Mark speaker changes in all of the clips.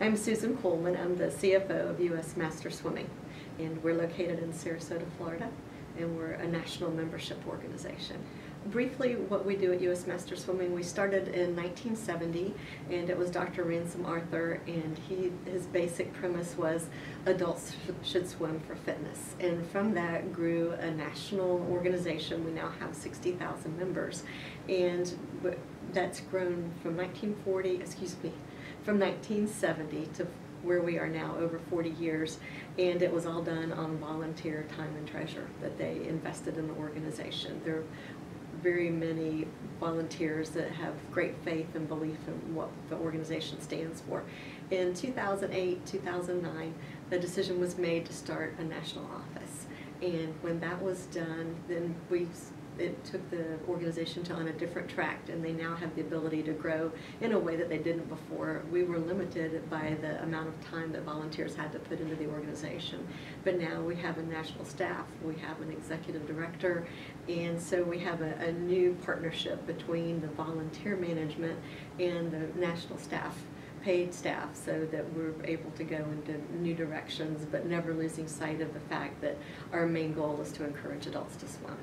Speaker 1: I'm Susan Kuhlman. I'm the CFO of U.S. Master Swimming, and we're located in Sarasota, Florida, and we're a national membership organization. Briefly, what we do at U.S. Master Swimming, we started in 1970, and it was Dr. Ransom Arthur, and his basic premise was adults should swim for fitness. And from that grew a national organization. We now have 60,000 members, and that's grown from 1970 to where we are now, over 40 years, and it was all done on volunteer time and treasure that they invested in the organization. There are very many volunteers that have great faith and belief in what the organization stands for. In 2008, 2009, the decision was made to start a national office, and when that was done, then it took the organization on a different track, and they now have the ability to grow in a way that they didn't before. We were limited by the amount of time that volunteers had to put into the organization, but now we have a national staff, we have an executive director, and so we have a new partnership between the volunteer management and the national staff, paid staff, so that we're able to go into new directions, but never losing sight of the fact that our main goal is to encourage adults to swim.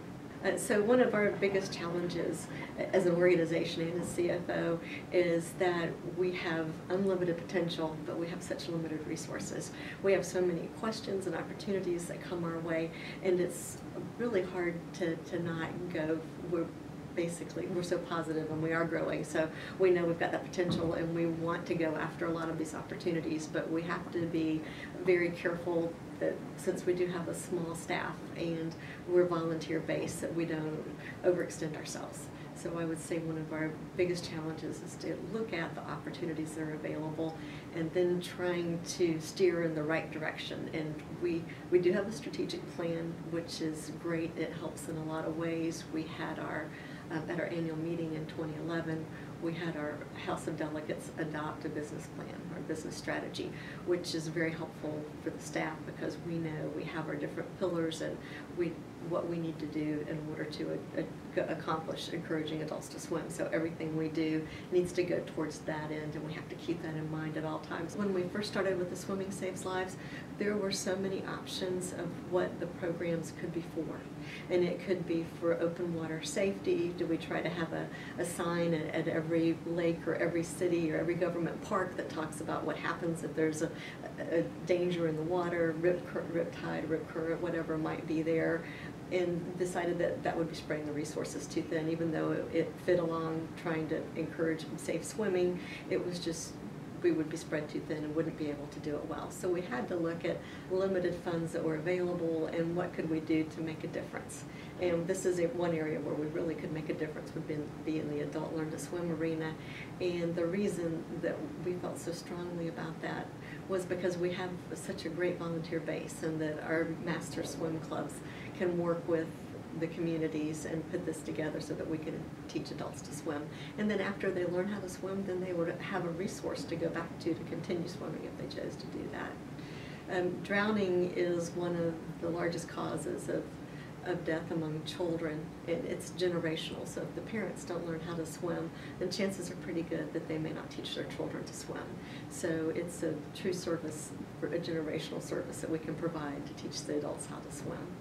Speaker 1: So one of our biggest challenges as an organization and as CFO is that we have unlimited potential, but we have such limited resources. We have so many questions and opportunities that come our way, and it's really hard to not go. We're so positive, and we are growing, so we know we've got that potential, and we want to go after a lot of these opportunities, but we have to be very careful that since we do have a small staff and we're volunteer based, that we don't overextend ourselves. So I would say one of our biggest challenges is to look at the opportunities that are available and then trying to steer in the right direction. And we do have a strategic plan, which is great. It helps in a lot of ways. We had at our annual meeting in 2011, we had our House of Delegates adopt a business plan, our business strategy, which is very helpful for the staff because we know we have our different pillars and what we need to do in order to accomplish encouraging adults to swim. So everything we do needs to go towards that end, and we have to keep that in mind at all times. When we first started with the Swimming Saves Lives, there were so many options of what the programs could be for. And it could be for open water safety. Do we try to have a sign at every lake or every city or every government park that talks about what happens if there's a danger in the water, rip tide, rip current, whatever might be there, and decided that would be spreading the resources too thin. Even though it fit along trying to encourage safe swimming, it was just, we would be spread too thin and wouldn't be able to do it well. So we had to look at limited funds that were available and what could we do to make a difference. And this is one area where we really could make a difference would be in the adult learn to swim arena. And the reason that we felt so strongly about that was because we have such a great volunteer base, and that our master swim clubs can work with the communities and put this together so that we can teach adults to swim. And then after they learn how to swim, then they would have a resource to go back to continue swimming if they chose to do that. Drowning is one of the largest causes of death among children, and it's generational. So if the parents don't learn how to swim, then chances are pretty good that they may not teach their children to swim. So it's a true service, a generational service that we can provide to teach the adults how to swim.